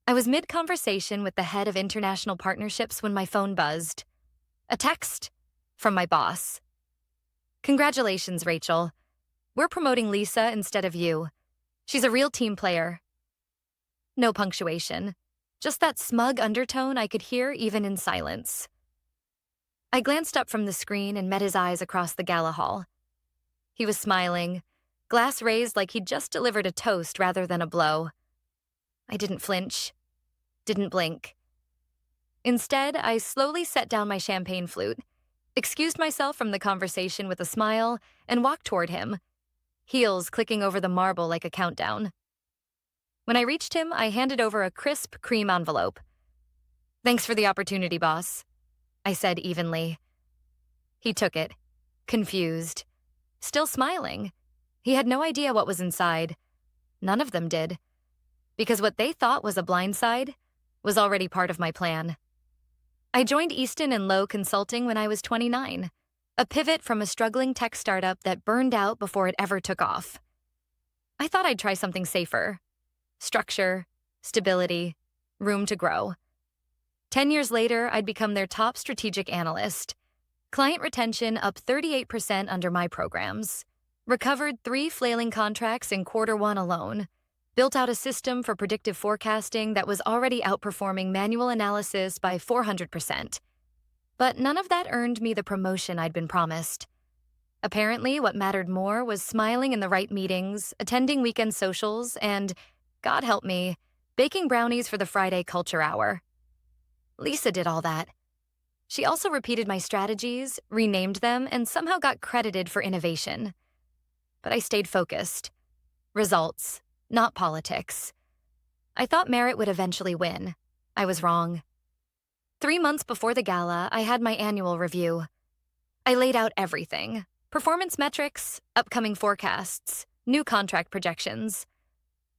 I was mid-conversation with the head of international partnerships when my phone buzzed. A text from my boss. "Congratulations, Rachel. We're promoting Lisa instead of you. She's a real team player." No punctuation. Just that smug undertone I could hear even in silence. I glanced up from the screen and met his eyes across the gala hall. He was smiling, glass raised like he'd just delivered a toast rather than a blow. I didn't flinch, didn't blink. Instead, I slowly set down my champagne flute, excused myself from the conversation with a smile, and walked toward him, heels clicking over the marble like a countdown. When I reached him, I handed over a crisp cream envelope. "Thanks for the opportunity, boss," I said evenly. He took it, confused, still smiling. He had no idea what was inside. None of them did, because what they thought was a blindside was already part of my plan. I joined Easton and Lowe Consulting when I was 29, a pivot from a struggling tech startup that burned out before it ever took off. I thought I'd try something safer. Structure, stability, room to grow. 10 years later, I'd become their top strategic analyst. Client retention up 38% under my programs. Recovered 3 flailing contracts in Q1 alone. Built out a system for predictive forecasting that was already outperforming manual analysis by 400%. But none of that earned me the promotion I'd been promised. Apparently, what mattered more was smiling in the right meetings, attending weekend socials, and, God help me, baking brownies for the Friday culture hour. Lisa did all that. She also repeated my strategies, renamed them, and somehow got credited for innovation. But I stayed focused. Results, not politics. I thought merit would eventually win. I was wrong. 3 months before the gala, I had my annual review. I laid out everything: performance metrics, upcoming forecasts, new contract projections.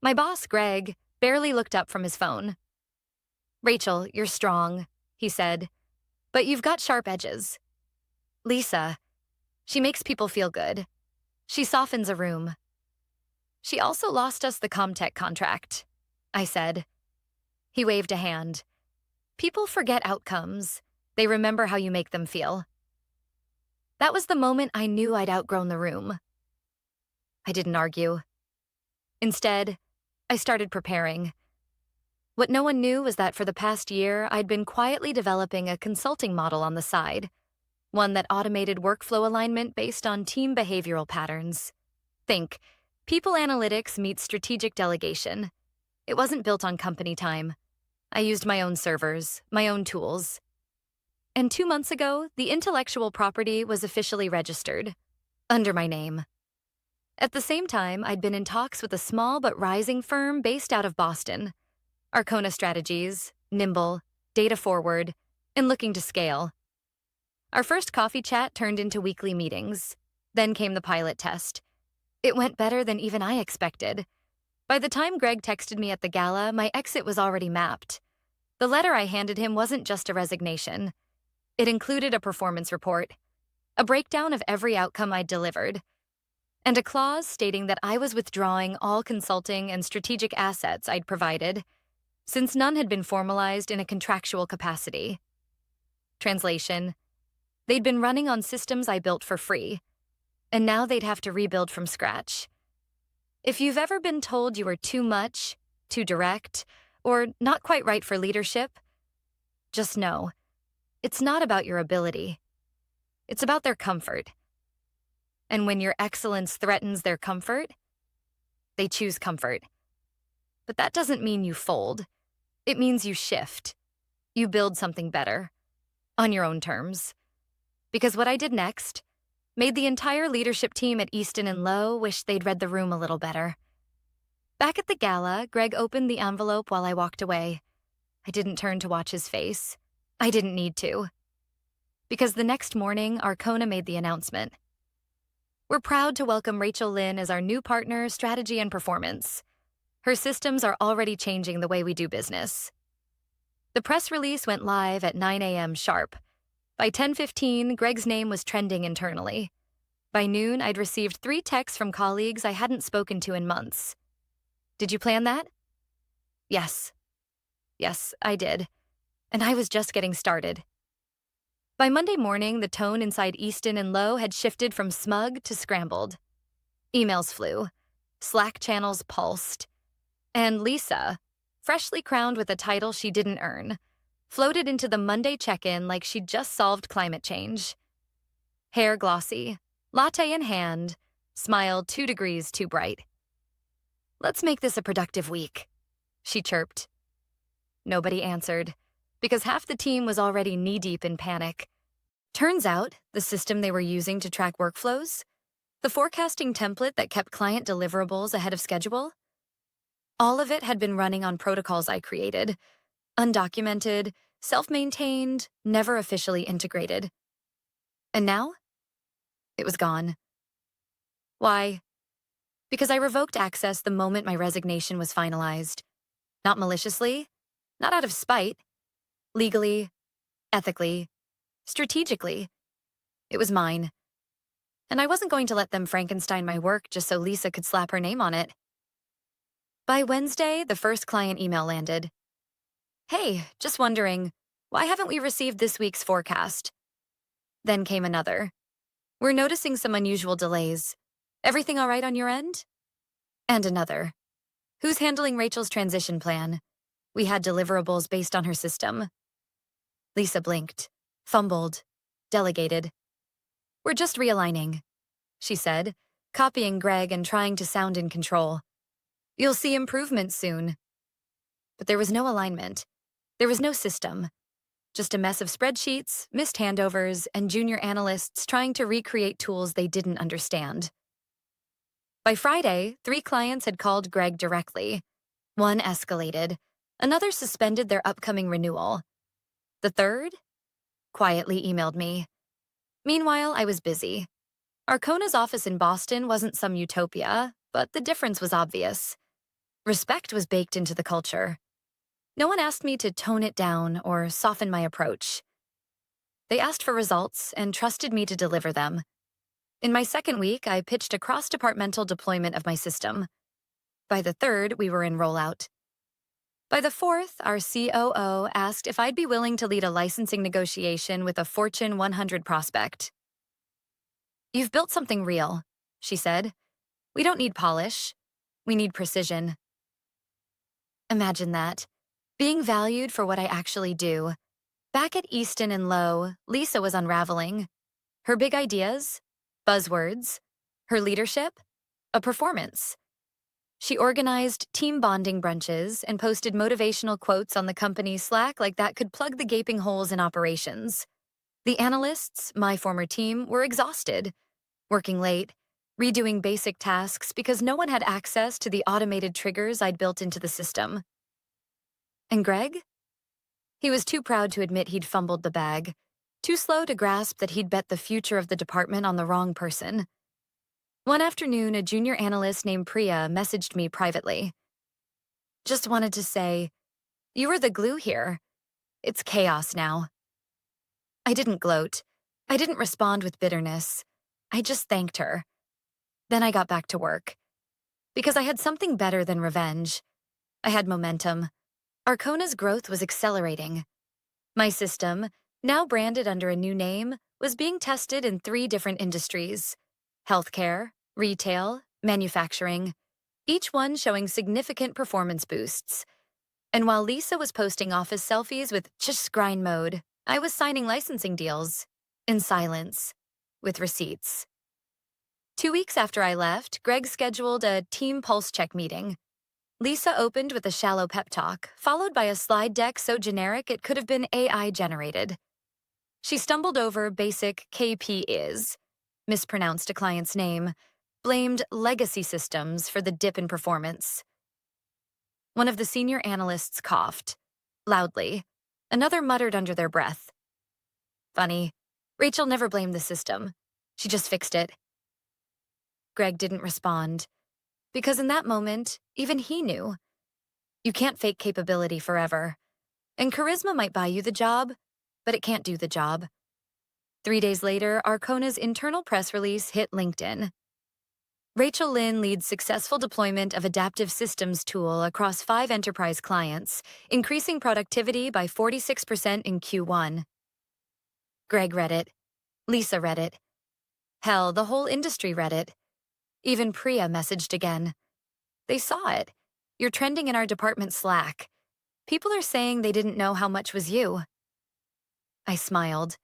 My boss, Greg, barely looked up from his phone. "Rachel, you're strong," he said, "but you've got sharp edges. Lisa, she makes people feel good. She softens a room. She also lost us the Comtech contract," I said. He waved a hand. "People forget outcomes. They remember how you make them feel." That was the moment I knew I'd outgrown the room. I didn't argue. Instead, I started preparing. What no one knew was that for the past year, I'd been quietly developing a consulting model on the side, one that automated workflow alignment based on team behavioral patterns. Think, people analytics meets strategic delegation. It wasn't built on company time. I used my own servers, my own tools. And 2 months ago, the intellectual property was officially registered, under my name. At the same time, I'd been in talks with a small but rising firm based out of Boston. Arcona Strategies, nimble, data forward, and looking to scale. Our first coffee chat turned into weekly meetings. Then came the pilot test. It went better than even I expected. By the time Greg texted me at the gala, my exit was already mapped. The letter I handed him wasn't just a resignation. It included a performance report, a breakdown of every outcome I'd delivered, and a clause stating that I was withdrawing all consulting and strategic assets I'd provided, since none had been formalized in a contractual capacity. Translation: they'd been running on systems I built for free, and now they'd have to rebuild from scratch. If you've ever been told you were too much, too direct, or not quite right for leadership, just know, it's not about your ability. It's about their comfort. And when your excellence threatens their comfort, they choose comfort. But that doesn't mean you fold. It means you shift. You build something better, on your own terms. Because what I did next made the entire leadership team at Easton and Lowe wish they'd read the room a little better. Back at the gala, Greg opened the envelope while I walked away. I didn't turn to watch his face. I didn't need to. Because the next morning, Arcona made the announcement. "We're proud to welcome Rachel Lynn as our new partner, Strategy and Performance. Her systems are already changing the way we do business." The press release went live at 9 a.m. sharp. By 10:15, Greg's name was trending internally. By noon, I'd received 3 texts from colleagues I hadn't spoken to in months. "Did you plan that?" "Yes." Yes, I did. And I was just getting started. By Monday morning, the tone inside Easton and Lowe had shifted from smug to scrambled. Emails flew. Slack channels pulsed. And Lisa, freshly crowned with a title she didn't earn, floated into the Monday check-in like she'd just solved climate change. Hair glossy, latte in hand, smile 2 degrees too bright. "Let's make this a productive week," she chirped. Nobody answered, because half the team was already knee-deep in panic. Turns out, the system they were using to track workflows, the forecasting template that kept client deliverables ahead of schedule, all of it had been running on protocols I created, undocumented, self-maintained, never officially integrated. And now? It was gone. Why? Because I revoked access the moment my resignation was finalized. Not maliciously, not out of spite. Legally, ethically, strategically. It was mine. And I wasn't going to let them Frankenstein my work just so Lisa could slap her name on it. By Wednesday, the first client email landed. "Hey, just wondering, why haven't we received this week's forecast?" Then came another. "We're noticing some unusual delays. Everything all right on your end?" And another. "Who's handling Rachel's transition plan? We had deliverables based on her system." Lisa blinked, fumbled, delegated. "We're just realigning," she said, copying Greg and trying to sound in control. "You'll see improvements soon." But there was no alignment. There was no system. Just a mess of spreadsheets, missed handovers, and junior analysts trying to recreate tools they didn't understand. By Friday, 3 clients had called Greg directly. One escalated. Another suspended their upcoming renewal. The third quietly emailed me. Meanwhile, I was busy. Arcona's office in Boston wasn't some utopia, but the difference was obvious. Respect was baked into the culture. No one asked me to tone it down or soften my approach. They asked for results and trusted me to deliver them. In my second week, I pitched a cross-departmental deployment of my system. By the third, we were in rollout. By the fourth, our COO asked if I'd be willing to lead a licensing negotiation with a Fortune 100 prospect. "You've built something real," she said. "We don't need polish. We need precision." Imagine that. Being valued for what I actually do. Back at Easton and Lowe, Lisa was unraveling. Her big ideas, buzzwords, her leadership, a performance. She organized team bonding brunches and posted motivational quotes on the company's Slack like that could plug the gaping holes in operations. The analysts, my former team, were exhausted, working late, redoing basic tasks because no one had access to the automated triggers I'd built into the system. And Greg? He was too proud to admit he'd fumbled the bag, too slow to grasp that he'd bet the future of the department on the wrong person. One afternoon, a junior analyst named Priya messaged me privately. "Just wanted to say, you were the glue here. It's chaos now." I didn't gloat. I didn't respond with bitterness. I just thanked her. Then I got back to work. Because I had something better than revenge. I had momentum. Arcona's growth was accelerating. My system, now branded under a new name, was being tested in 3 different industries: healthcare, retail, manufacturing, each one showing significant performance boosts. And while Lisa was posting office selfies with just grind mode, I was signing licensing deals, in silence, with receipts. 2 weeks after I left, Greg scheduled a team pulse check meeting. Lisa opened with a shallow pep talk, followed by a slide deck so generic it could have been AI generated. She stumbled over basic KP is, mispronounced a client's name, blamed legacy systems for the dip in performance. One of the senior analysts coughed, loudly. Another muttered under their breath. Funny, Rachel never blamed the system. She just fixed it. Greg didn't respond, because in that moment, even he knew. You can't fake capability forever. And charisma might buy you the job, but it can't do the job. 3 days later, Arcona's internal press release hit LinkedIn. Rachel Lynn leads successful deployment of adaptive systems tool across 5 enterprise clients, increasing productivity by 46% in Q1. Greg read it. Lisa read it. Hell, the whole industry read it. Even Priya messaged again. They saw it. You're trending in our department Slack. People are saying they didn't know how much was you. I smiled.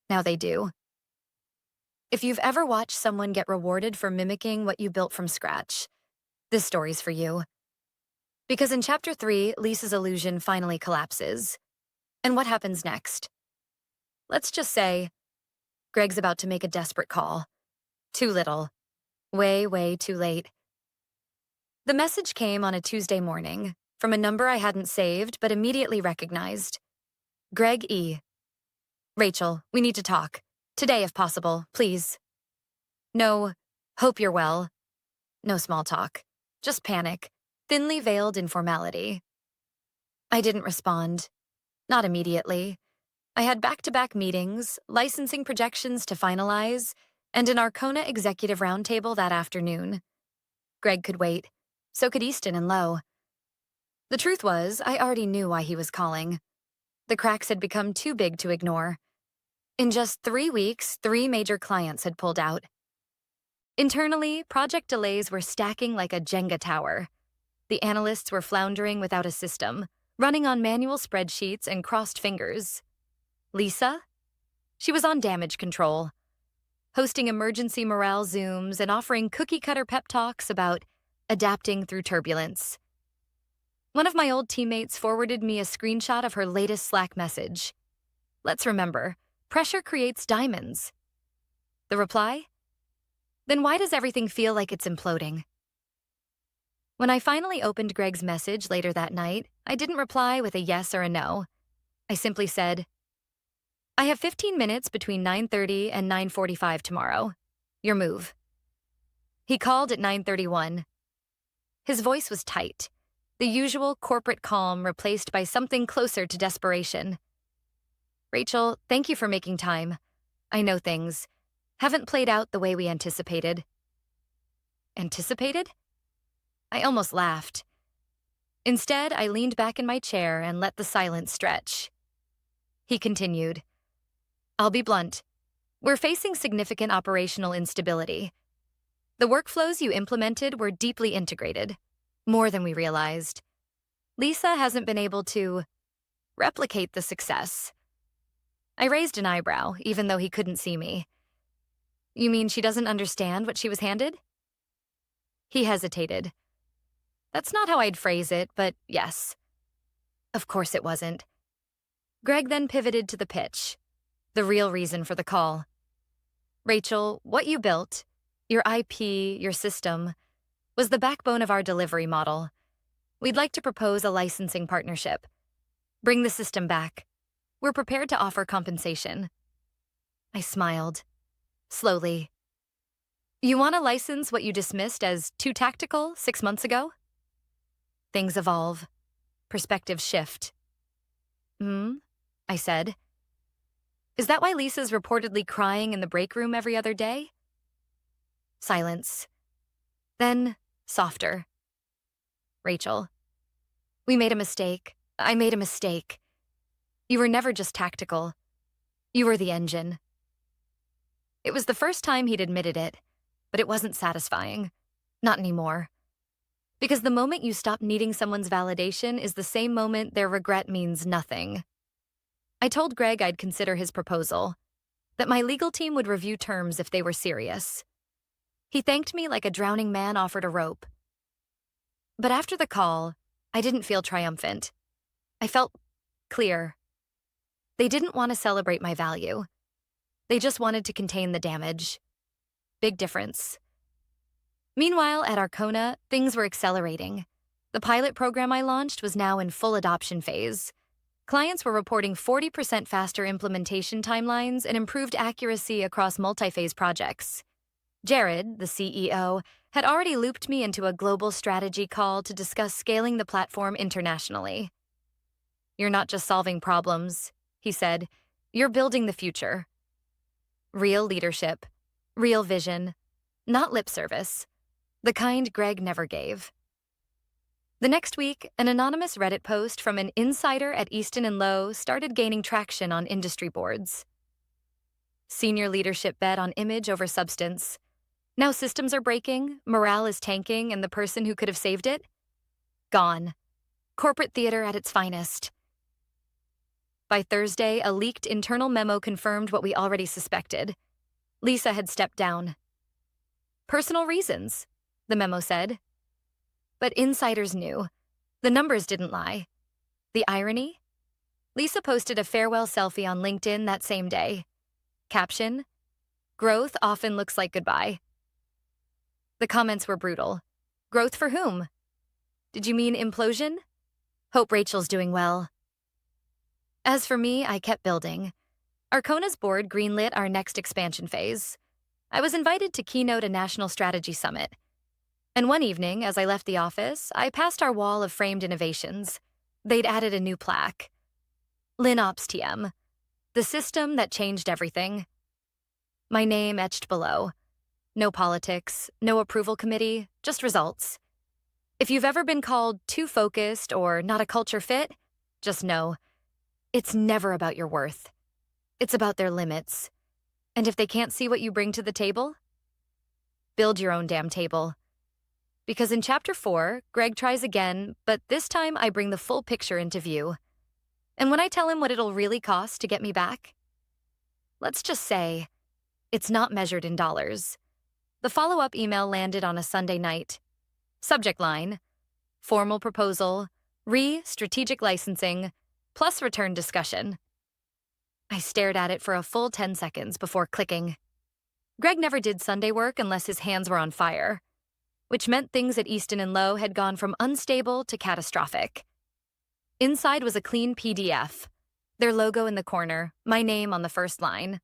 Now they do. If you've ever watched someone get rewarded for mimicking what you built from scratch, this story's for you. Because in Chapter 3, Lisa's illusion finally collapses. And what happens next? Let's just say, Greg's about to make a desperate call. Too little. Way, way too late. The message came on a Tuesday morning, from a number I hadn't saved but immediately recognized. Greg E. Rachel, we need to talk. Today, if possible, please. No, hope you're well. No small talk. Just panic, thinly veiled informality. I didn't respond. Not immediately. I had back-to-back meetings, licensing projections to finalize, and an Arcona executive roundtable that afternoon. Greg could wait. So could Easton and Lowe. The truth was, I already knew why he was calling. The cracks had become too big to ignore. In just 3 weeks, 3 major clients had pulled out. Internally, project delays were stacking like a Jenga tower. The analysts were floundering without a system, running on manual spreadsheets and crossed fingers. Lisa? She was on damage control, hosting emergency morale Zooms and offering cookie-cutter pep talks about adapting through turbulence. One of my old teammates forwarded me a screenshot of her latest Slack message. Let's remember, pressure creates diamonds. The reply? Then why does everything feel like it's imploding? When I finally opened Greg's message later that night, I didn't reply with a yes or a no. I simply said, I have 15 minutes between 9:30 and 9:45 tomorrow. Your move. He called at 9:31. His voice was tight, the usual corporate calm replaced by something closer to desperation. Rachel, thank you for making time. I know things haven't played out the way we anticipated. Anticipated? I almost laughed. Instead, I leaned back in my chair and let the silence stretch. He continued, I'll be blunt. We're facing significant operational instability. The workflows you implemented were deeply integrated, more than we realized. Lisa hasn't been able to replicate the success. I raised an eyebrow, even though he couldn't see me. You mean she doesn't understand what she was handed? He hesitated. That's not how I'd phrase it, but yes. Of course it wasn't. Greg then pivoted to the pitch, the real reason for the call. Rachel, what you built, your IP, your system, was the backbone of our delivery model. We'd like to propose a licensing partnership. Bring the system back. We're prepared to offer compensation. I smiled. Slowly. You want to license what you dismissed as too tactical 6 months ago? Things evolve. Perspectives shift. I said. Is that why Lisa's reportedly crying in the break room every other day? Silence. Then, softer. Rachel, we made a mistake. I made a mistake. You were never just tactical. You were the engine. It was the first time he'd admitted it, but it wasn't satisfying. Not anymore. Because the moment you stop needing someone's validation is the same moment their regret means nothing. I told Greg I'd consider his proposal, that my legal team would review terms if they were serious. He thanked me like a drowning man offered a rope. But after the call, I didn't feel triumphant. I felt clear. They didn't want to celebrate my value. They just wanted to contain the damage. Big difference. Meanwhile, at Arcona, things were accelerating. The pilot program I launched was now in full adoption phase. Clients were reporting 40% faster implementation timelines and improved accuracy across multi-phase projects. Jared, the CEO, had already looped me into a global strategy call to discuss scaling the platform internationally. You're not just solving problems, he said. You're building the future. Real leadership, real vision, not lip service, the kind Greg never gave. The next week, an anonymous Reddit post from an insider at Easton & Lowe started gaining traction on industry boards. Senior leadership bet on image over substance. Now systems are breaking, morale is tanking, and the person who could have saved it? Gone. Corporate theater at its finest. By Thursday, a leaked internal memo confirmed what we already suspected. Lisa had stepped down. Personal reasons, the memo said. But insiders knew. The numbers didn't lie. The irony? Lisa posted a farewell selfie on LinkedIn that same day. Caption: "Growth often looks like goodbye." The comments were brutal. Growth for whom? Did you mean implosion? Hope Rachel's doing well. As for me, I kept building. Arcona's board greenlit our next expansion phase. I was invited to keynote a national strategy summit. And one evening, as I left the office, I passed our wall of framed innovations. They'd added a new plaque. LinOps TM, the system that changed everything. My name etched below. No politics, no approval committee, just results. If you've ever been called too focused or not a culture fit, just know, it's never about your worth. It's about their limits. And if they can't see what you bring to the table, build your own damn table. Because in Chapter 4, Greg tries again, but this time I bring the full picture into view. And when I tell him what it'll really cost to get me back, let's just say, it's not measured in dollars. The follow-up email landed on a Sunday night. Subject line: formal proposal, strategic licensing, plus return discussion. I stared at it for a full 10 seconds before clicking. Greg never did Sunday work unless his hands were on fire, which meant things at Easton & Lowe had gone from unstable to catastrophic. Inside was a clean PDF, their logo in the corner, my name on the first line.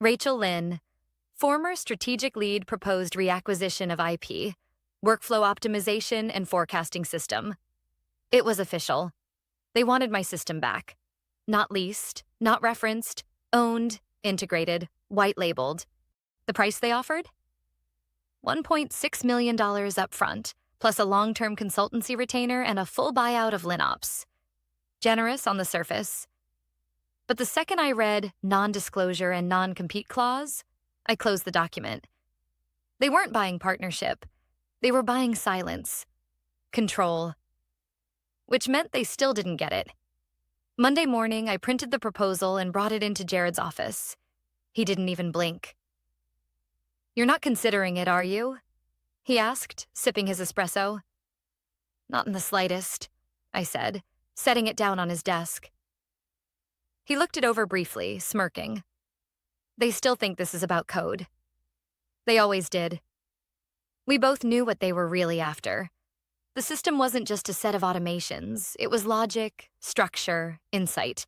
Rachel Lynn, former strategic lead, proposed reacquisition of IP, workflow optimization and forecasting system. It was official. They wanted my system back. Not leased, not referenced, owned, integrated, white-labeled. The price they offered? $1.6 million up front, plus a long-term consultancy retainer and a full buyout of LinOps. Generous on the surface. But the second I read non-disclosure and non-compete clause, I closed the document. They weren't buying partnership. They were buying silence. Control. Which meant they still didn't get it. Monday morning, I printed the proposal and brought it into Jared's office. He didn't even blink. "You're not considering it, are you?" he asked, sipping his espresso. "Not in the slightest," I said, setting it down on his desk. He looked it over briefly, smirking. "They still think this is about code. They always did." We both knew what they were really after. The system wasn't just a set of automations. It was logic, structure, insight.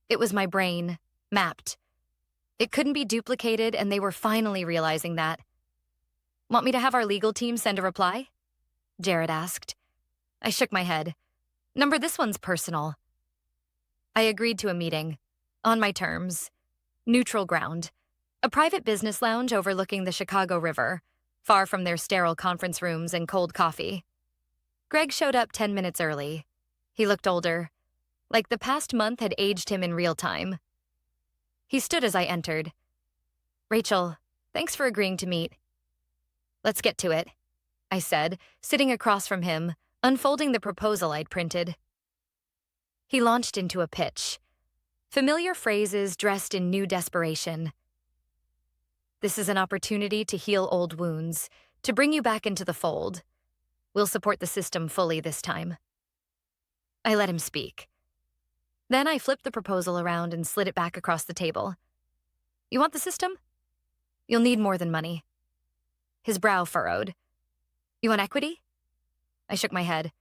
It was my brain, mapped. It couldn't be duplicated, and they were finally realizing that. "Want me to have our legal team send a reply?" Jared asked. I shook my head. "Number, this one's personal." I agreed to a meeting. On my terms. Neutral ground. A private business lounge overlooking the Chicago River, far from their sterile conference rooms and cold coffee. Greg showed up 10 minutes early. He looked older, like the past month had aged him in real time. He stood as I entered. "Rachel, thanks for agreeing to meet." "Let's get to it," I said, sitting across from him, unfolding the proposal I'd printed. He launched into a pitch. Familiar phrases dressed in new desperation. "This is an opportunity to heal old wounds, to bring you back into the fold. We'll support the system fully this time." I let him speak. Then I flipped the proposal around and slid it back across the table. "You want the system? You'll need more than money." His brow furrowed. "You want equity?" I shook my head.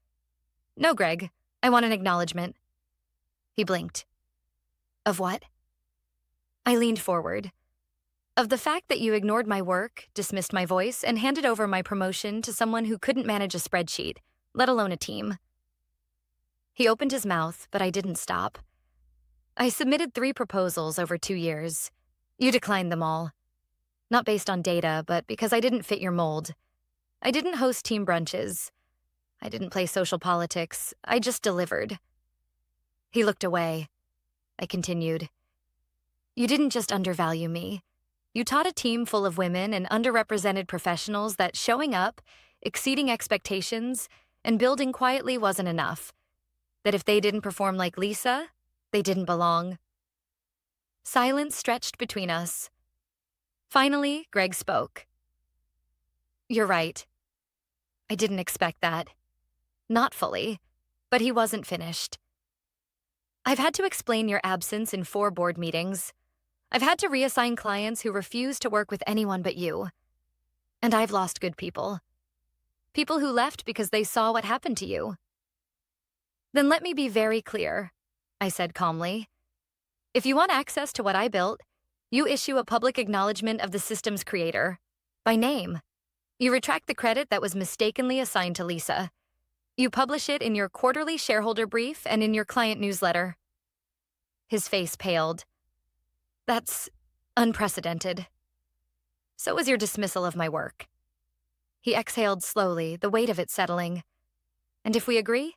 "No, Greg. I want an acknowledgement." He blinked. "Of what?" I leaned forward. "Of the fact that you ignored my work, dismissed my voice, and handed over my promotion to someone who couldn't manage a spreadsheet, let alone a team." He opened his mouth, but I didn't stop. "I submitted 3 proposals over 2 years. You declined them all. Not based on data, but because I didn't fit your mold. I didn't host team brunches. I didn't play social politics. I just delivered. He looked away. I continued. You didn't just undervalue me. You taught a team full of women and underrepresented professionals that showing up, exceeding expectations, and building quietly wasn't enough. That if they didn't perform like Lisa, they didn't belong. Silence stretched between us. Finally, Greg spoke. You're right. I didn't expect that. Not fully, but he wasn't finished. I've had to explain your absence in 4 board meetings. I've had to reassign clients who refuse to work with anyone but you. And I've lost good people. People who left because they saw what happened to you. Then let me be very clear, I said calmly. If you want access to what I built, you issue a public acknowledgement of the system's creator, by name. You retract the credit that was mistakenly assigned to Lisa. You publish it in your quarterly shareholder brief and in your client newsletter. His face paled. That's unprecedented. So was your dismissal of my work. He exhaled slowly, the weight of it settling. And if we agree?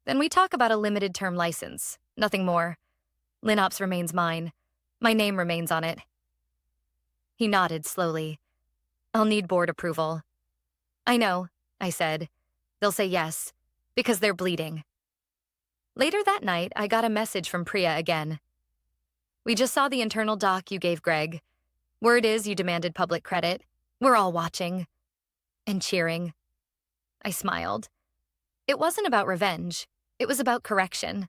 Then we talk about a limited-term license, nothing more. LinOps remains mine. My name remains on it. He nodded slowly. I'll need board approval. I know, I said. They'll say yes, because they're bleeding. Later that night, I got a message from Priya again. We just saw the internal doc you gave Greg. Word is you demanded public credit. We're all watching. And cheering. I smiled. It wasn't about revenge. It was about correction.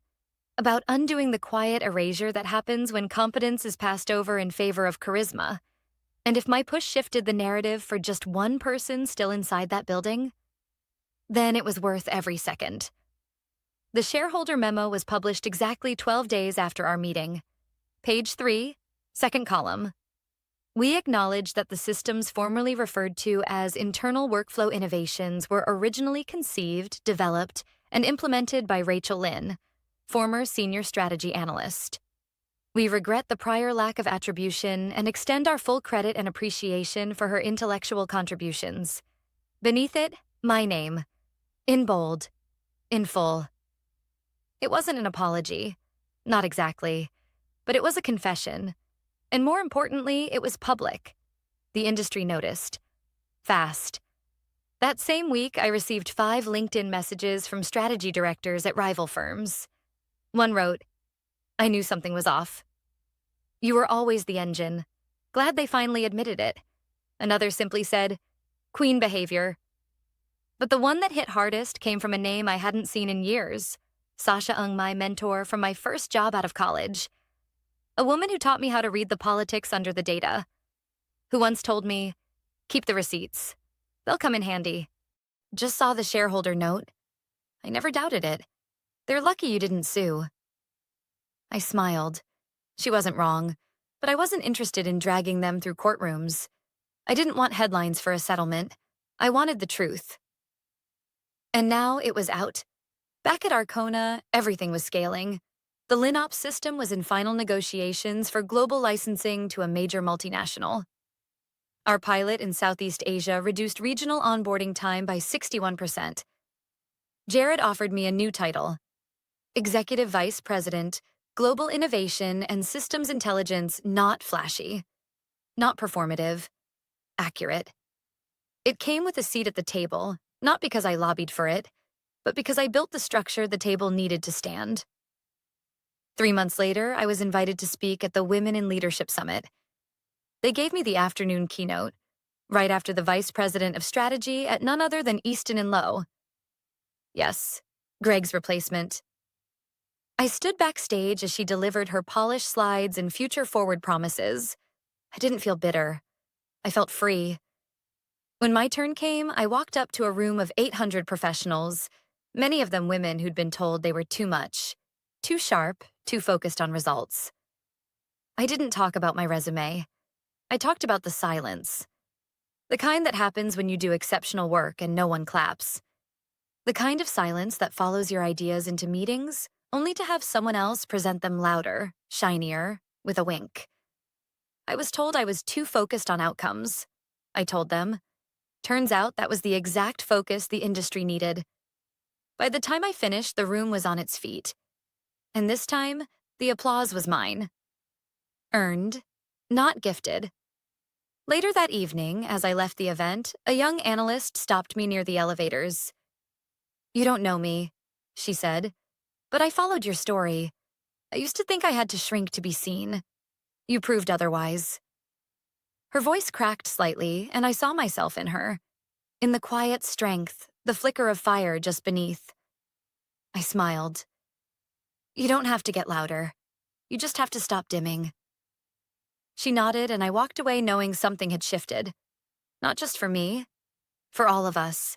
About undoing the quiet erasure that happens when competence is passed over in favor of charisma. And if my push shifted the narrative for just one person still inside that building, then it was worth every second. The shareholder memo was published exactly 12 days after our meeting. Page 3, second column. We acknowledge that the systems formerly referred to as internal workflow innovations were originally conceived, developed, and implemented by Rachel Lynn, former senior strategy analyst. We regret the prior lack of attribution and extend our full credit and appreciation for her intellectual contributions. Beneath it, my name. In bold. In full. It wasn't an apology. Not exactly. But it was a confession. And more importantly, it was public. The industry noticed. Fast. That same week, I received 5 LinkedIn messages from strategy directors at rival firms. One wrote, I knew something was off. You were always the engine. Glad they finally admitted it. Another simply said, Queen behavior. But the one that hit hardest came from a name I hadn't seen in years. Sasha Ung, my mentor from my first job out of college. A woman who taught me how to read the politics under the data. Who once told me, keep the receipts. They'll come in handy. Just saw the shareholder note. I never doubted it. They're lucky you didn't sue. I smiled. She wasn't wrong, but I wasn't interested in dragging them through courtrooms. I didn't want headlines for a settlement. I wanted the truth. And now it was out. Back at Arcona, everything was scaling. The LinOps system was in final negotiations for global licensing to a major multinational. Our pilot in Southeast Asia reduced regional onboarding time by 61%. Jared offered me a new title, Executive Vice President, Global Innovation and Systems Intelligence, not flashy, not performative, accurate. It came with a seat at the table, not because I lobbied for it, but because I built the structure the table needed to stand. 3 months later, I was invited to speak at the Women in Leadership Summit. They gave me the afternoon keynote, right after the Vice President of Strategy at none other than Easton and Lowe. Yes, Greg's replacement. I stood backstage as she delivered her polished slides and future-forward promises. I didn't feel bitter. I felt free. When my turn came, I walked up to a room of 800 professionals, many of them women who'd been told they were too much, too sharp, too focused on results. I didn't talk about my resume. I talked about the silence. The kind that happens when you do exceptional work and no one claps. The kind of silence that follows your ideas into meetings, only to have someone else present them louder, shinier, with a wink. I was told I was too focused on outcomes. I told them. Turns out that was the exact focus the industry needed. By the time I finished, the room was on its feet. And this time, the applause was mine. Earned, not gifted. Later that evening, as I left the event, a young analyst stopped me near the elevators. "You don't know me," she said, "but I followed your story. I used to think I had to shrink to be seen. You proved otherwise." Her voice cracked slightly, and I saw myself in her. In the quiet strength, the flicker of fire just beneath. I smiled. "You don't have to get louder. You just have to stop dimming." She nodded, and I walked away knowing something had shifted. Not just for me, for all of us.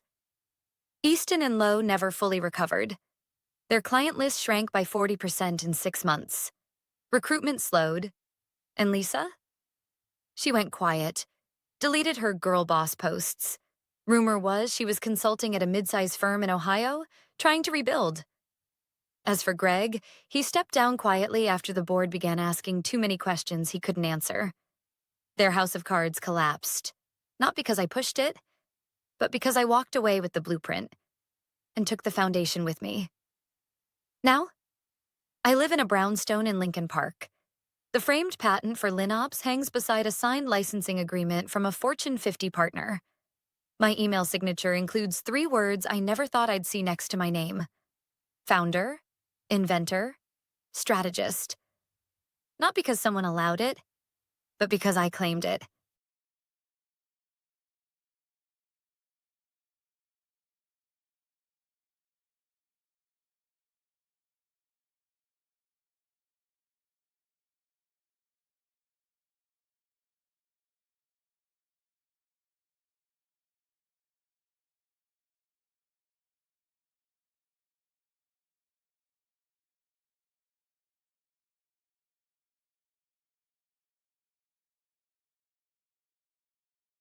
Easton and Lowe never fully recovered. Their client list shrank by 40% in 6 months. Recruitment slowed. And Lisa? She went quiet, deleted her girl boss posts. Rumor was she was consulting at a mid-sized firm in Ohio, trying to rebuild. As for Greg, he stepped down quietly after the board began asking too many questions he couldn't answer. Their house of cards collapsed. Not because I pushed it, but because I walked away with the blueprint and took the foundation with me. Now, I live in a brownstone in Lincoln Park. The framed patent for LinOps hangs beside a signed licensing agreement from a Fortune 50 partner. My email signature includes 3 words I never thought I'd see next to my name: founder, inventor, strategist. Not because someone allowed it, but because I claimed it.